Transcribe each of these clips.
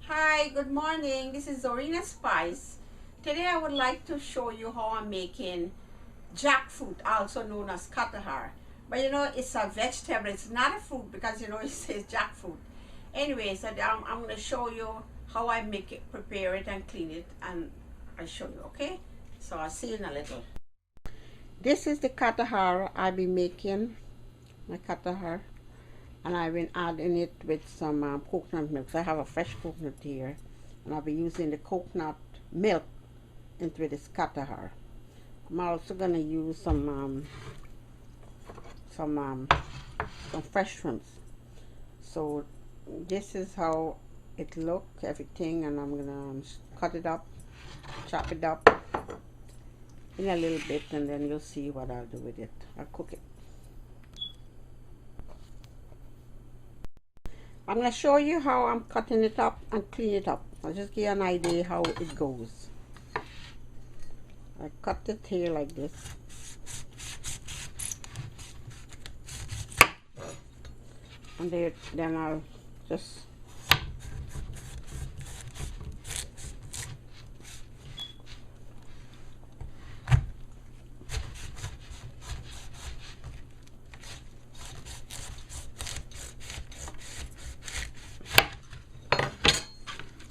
Hi, good morning. This is Zorina Spice. Today I would like to show you how I'm making jackfruit, also known as Katahar. But it's a vegetable. It's not a fruit because it says jackfruit. Anyways, I'm going to show you how I make it, prepare it, and clean it, and I'll show you, okay? So I'll see you in a little. This is the Katahar I'll be making, my Katahar. And I've been adding it with some coconut milk. So I have a fresh coconut here, and I'll be using the coconut milk into this Katahar. I'm also gonna use some fresh shrimps. So this is how it look, everything, and I'm gonna cut it up, chop it up in a little bit, and then you'll see what I'll do with it. I'll cook it. I'm going to show you how I'm cutting it up and clean it up. I'll just give you an idea how it goes. I cut it here like this. And then I'll just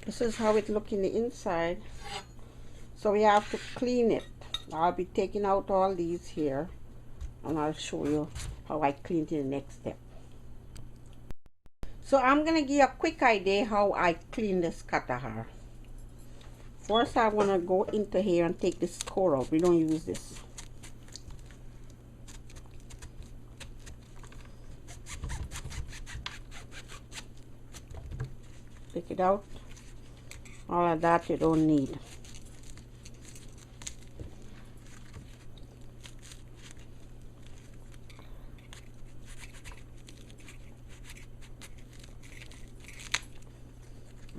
this is how it looks in the inside. So we have to clean it. I'll be taking out all these here, and I'll show you how I clean it in the next step. So I'm going to give you a quick idea how I clean this Katahar. First I want to go into here and take this core out. We don't use this. Take it out. All of that you don't need.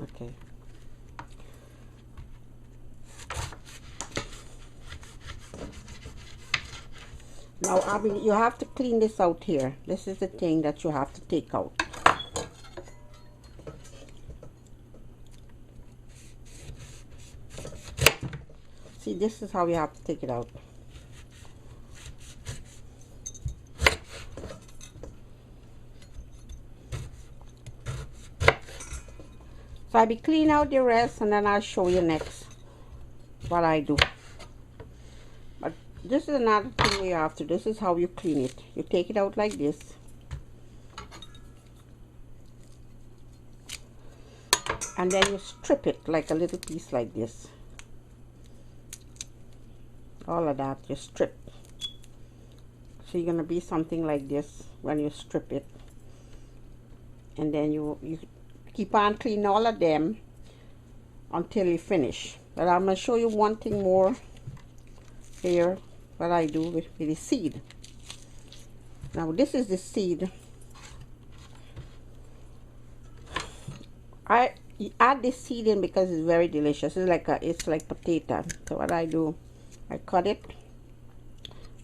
Okay. Now you have to clean this out here. This is the thing that you have to take out. See, this is how you have to take it out. So I'll be clean out the rest, and then I'll show you next what I do. But this is another thing you have to do. This is how you clean it. You take it out like this. And then you strip it like a little piece like this. All of that you strip. So you're gonna be something like this when you strip it. And then you keep on cleaning all of them until you finish. But I'm gonna show you one thing more here, what I do with the seed. Now this is the seed. I add this seed in because it's very delicious. It's like potato. So what I do, I cut it,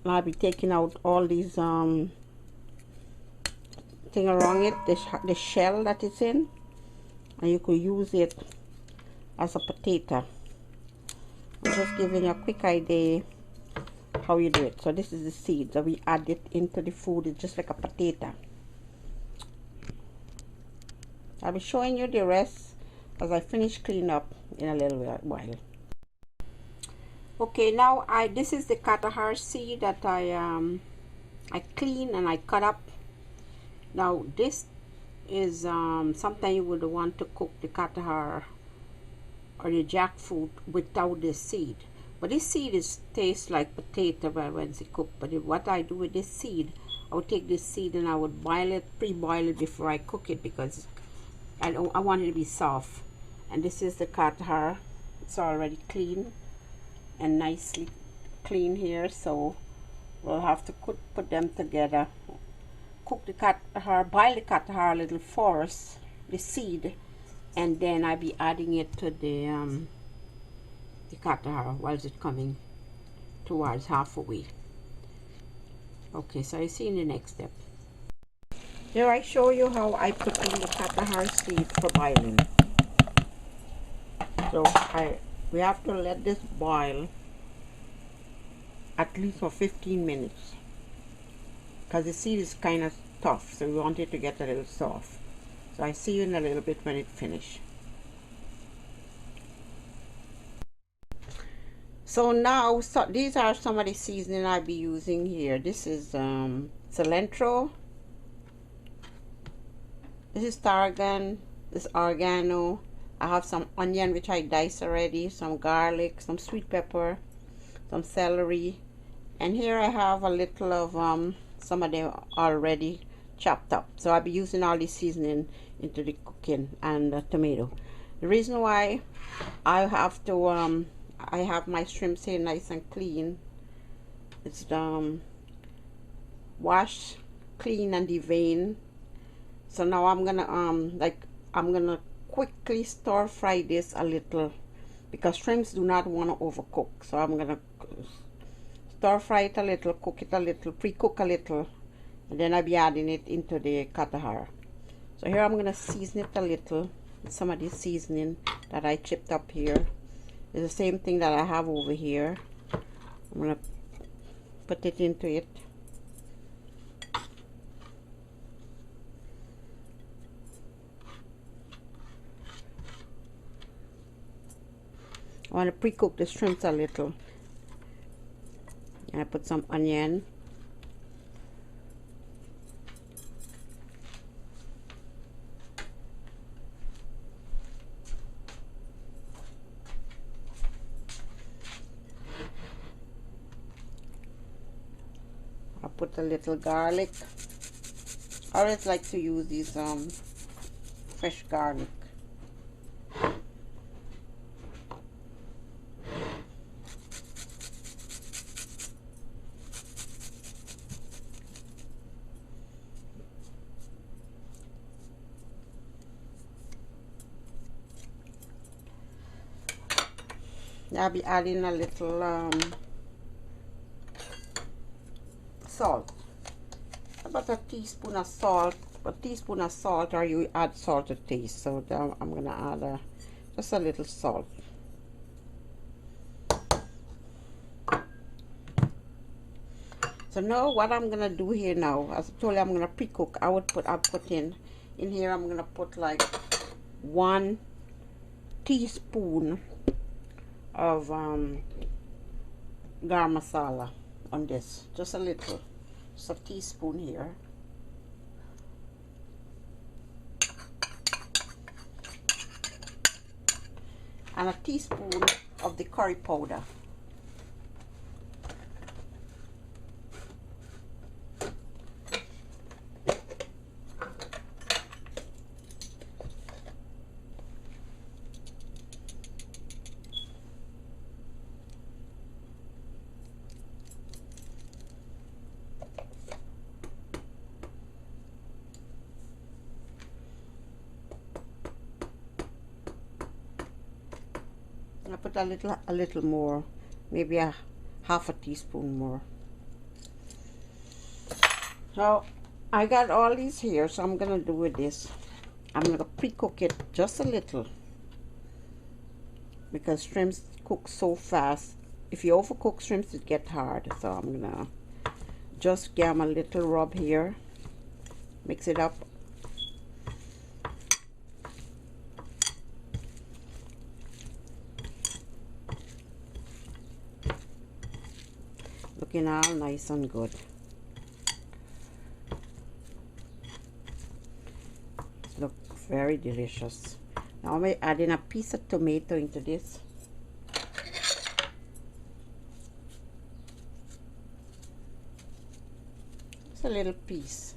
and I'll be taking out all these thing around it, the shell that it's in, and you could use it as a potato. I'm just giving you a quick idea how you do it. So this is the seed. So we add it into the food. It's just like a potato. I'll be showing you the rest as I finish cleaning up in a little while. Okay, now this is the Katahar seed that I clean and I cut up. Now this is something you would want to cook the Katahar or the jackfruit without this seed. But this seed tastes like potato when it's cooked. But what I do with this seed, I would take this seed and I would pre-boil it before I cook it, because I want it to be soft. And this is the Katahar. It's already clean and nicely clean here, so we'll have to put them together. Cook the Katahar, boil the Katahar a little first, the seed, and then I'll be adding it to the Katahar while it's coming towards halfway. Okay, so I see in the next step. Here I show you how I put in the Katahar seed for boiling. So we have to let this boil at least for 15 minutes, because the seed is kind of tough, so we want it to get a little soft. So I see you in a little bit when it finishes. So now, these are some of the seasoning I'll be using here. This is cilantro. This is tarragon. This is oregano. I have some onion which I diced already, some garlic, some sweet pepper, some celery, and here I have a little of some of them already chopped up. So I'll be using all this seasoning into the cooking, and the tomato. The reason why I have to I have my shrimps here nice and clean. It's washed, clean, and deveined. So now I'm gonna I'm gonna quickly stir fry this a little, because shrimps do not want to overcook. So I'm gonna stir fry it a little, cook it a little, pre-cook a little, and then I'll be adding it into the katahar. So here I'm gonna season it a little with some of this seasoning that I chipped up here. It's the same thing that I have over here. I'm gonna put it into it. I want to pre-cook the shrimps a little, and I put some onion, I put a little garlic. I always like to use these fresh garlic. I'll be adding a little salt, about a teaspoon of salt, or you add salt to taste. So I'm gonna add just a little salt. So now what I'm gonna do here now, as I told you, I'm gonna pre-cook. I'll put in here, I'm gonna put like 1 teaspoon of garam masala on this, just a little, just a teaspoon here. And a teaspoon of the curry powder. I put a little more, maybe a half a teaspoon more. So I got all these here, so I'm gonna do with this. I'm gonna pre-cook it just a little, because shrimps cook so fast. If you overcook shrimps, it get hard. So I'm gonna just give them a little rub here, mix it up. Looking all nice and good. It looks very delicious. Now I'm adding a piece of tomato into this. Just a little piece.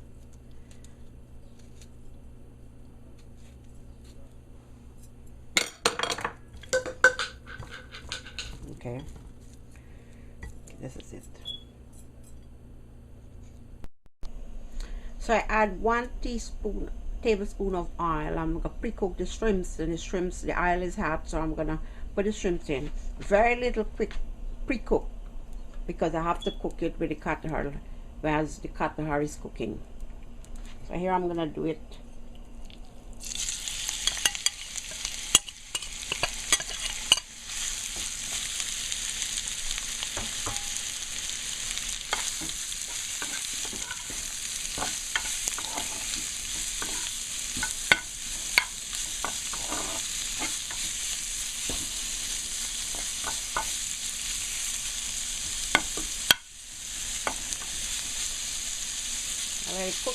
Okay. This is it. So I add 1 tablespoon of oil. I'm gonna pre-cook the shrimps, and the oil is hot, so I'm gonna put the shrimps in. Very little quick pre-cook, because I have to cook it with the katahar as the katahar is cooking. So here I'm gonna do it.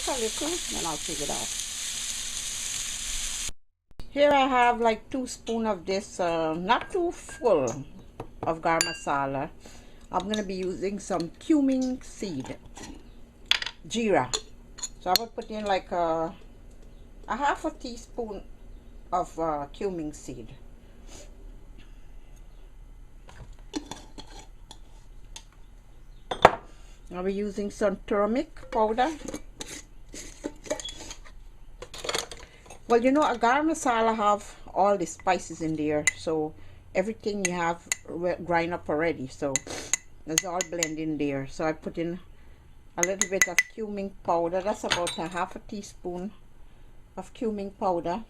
cook a little, then I'll take it off. Here I have like 2 spoons of this, not too full of garam masala. I'm going to be using some cumin seed, jeera. So I will put in like a half a teaspoon of cumin seed. I'll be using some turmeric powder. Well, you know, a garam masala have all the spices in there, so everything you have grind up already, so it's all blend in there. So I put in a little bit of cumin powder. That's about a half a teaspoon of cumin powder.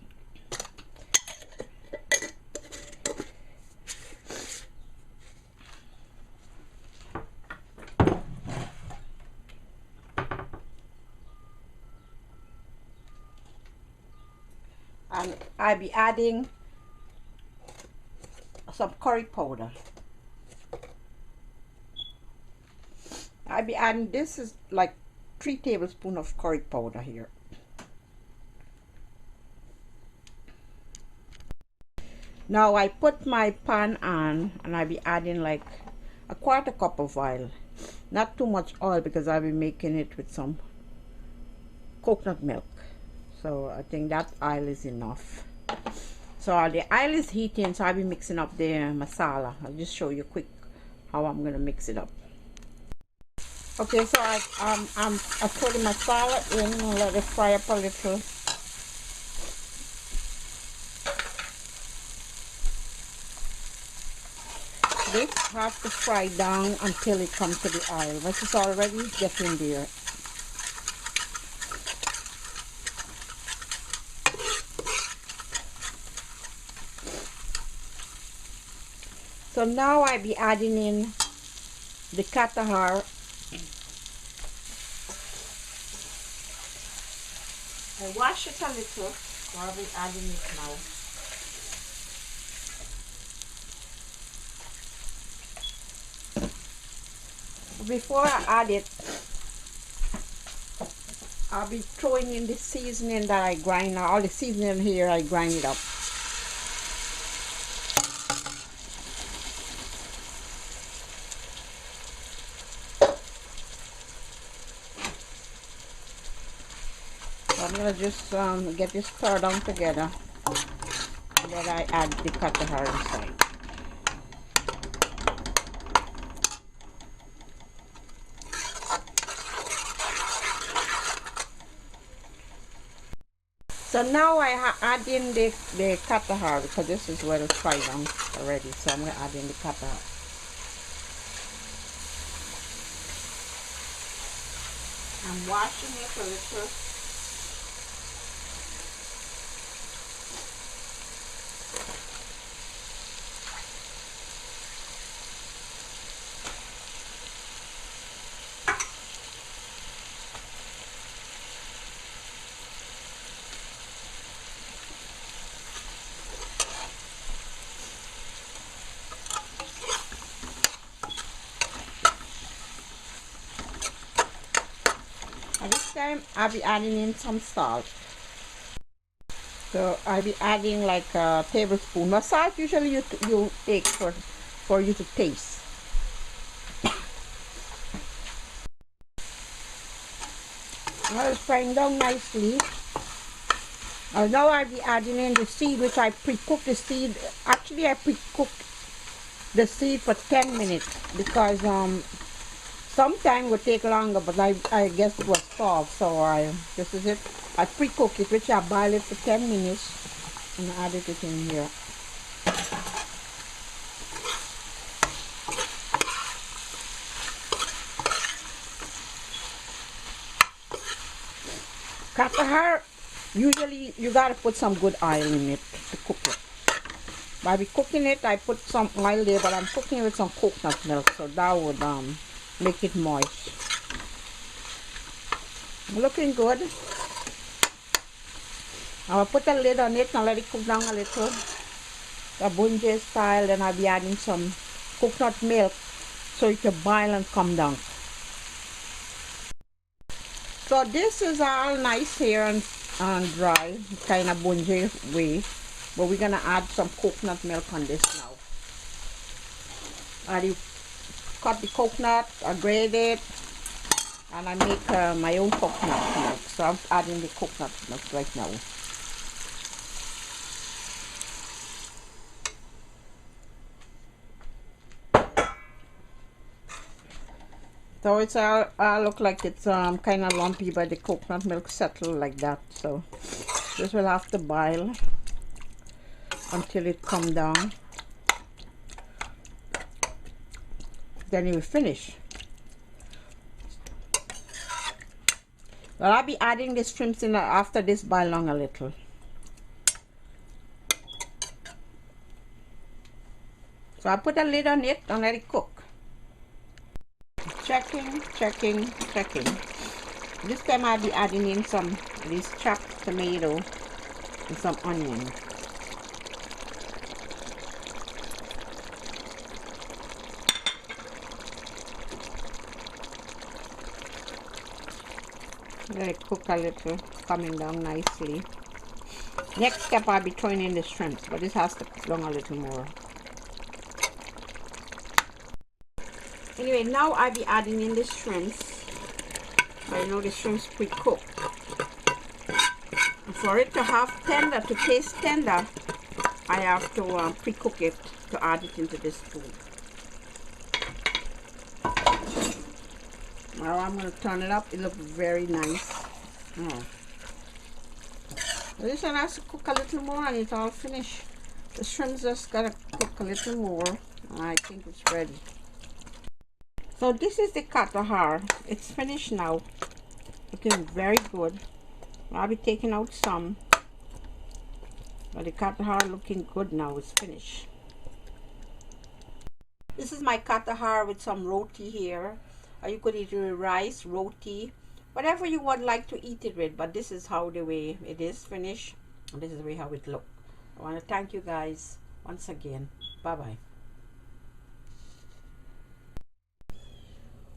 And I'll be adding some curry powder. I'll be adding, this is like 3 tablespoons of curry powder here. Now I put my pan on and I'll be adding like a 1/4 cup of oil. Not too much oil because I'll be making it with some coconut milk. So I think that oil is enough. So the oil is heating, so I'll be mixing up the masala. I'll just show you quick how I'm gonna mix it up. Okay, so I put the masala in and let it fry up a little. This has to fry down until it comes to the oil, which is already getting there. So now I'll be adding in the Katahar. I wash it a little, so I'll be adding it now. Before I add it, I'll be throwing in the seasoning that I grind. All the seasoning here, I grind it up. So I'm gonna just get this stirred down together, and then I add the Katahar inside. So now I add in the Katahar because this is well fried down already. So I'm gonna add in the Katahar. I'm washing it a little. And this time I'll be adding in some salt. So I'll be adding like a tablespoon. Now salt usually you take for you to taste. Now it's frying down nicely. Now I'll be adding in the seed, which I pre-cooked the seed. Actually I pre-cooked the seed for 10 minutes because sometimes it would take longer, but I guess it was soft, so this is it. I pre-cook it, which I boil it for 10 minutes and I added it in here. Katahar, usually you gotta put some good oil in it to cook it. By cooking it, I put some oil there, but I'm cooking it with some coconut milk, so that would make it moist. Looking good. I'll put a lid on it and let it cook down a little. The bunje style, then I'll be adding some coconut milk so it can boil and come down. So this is all nice here and dry, kind of bungee way. But we're gonna add some coconut milk on this now. I cut the coconut, I grate it, and I make my own coconut milk. So I'm adding the coconut milk right now. So it's all look like it's kind of lumpy, but the coconut milk settle like that. So this will have to boil until it come down. Then you will finish. Well, I'll be adding the shrimps in after this boil down a little. So I put a lid on it and let it cook. Checking. This time I'll be adding in some of this chopped tomato and some onion. Let it cook a little, coming down nicely. Next step I'll be throwing in the shrimps, but this has to cook down a little more. Anyway, now I'll be adding in the shrimps. I know the shrimps pre-cooked. For it to have tender, to taste tender, I have to pre-cook it to add it into this food. Now I'm going to turn it up. It looks very nice. This one has to cook a little more and it's all finished. The shrimps just got to cook a little more. I think it's ready. So this is the Katahar. It's finished now. Looking very good. I'll be taking out some. But the Katahar looking good now. It's finished. This is my Katahar with some roti here. Or you could eat it with rice, roti, whatever you would like to eat it with. But this is how the way it is finished. And this is the way how it looks. I want to thank you guys once again. Bye-bye.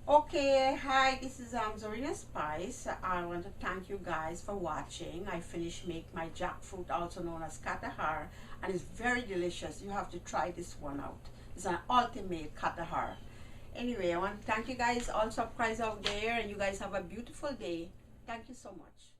Okay, hi, this is Zorina Spice. I want to thank you guys for watching. I finished make my jackfruit, also known as Katahar, and it's very delicious. You have to try this one out. It's an ultimate Katahar. Anyway, I want to thank you guys, all subscribers out there, and you guys have a beautiful day. Thank you so much.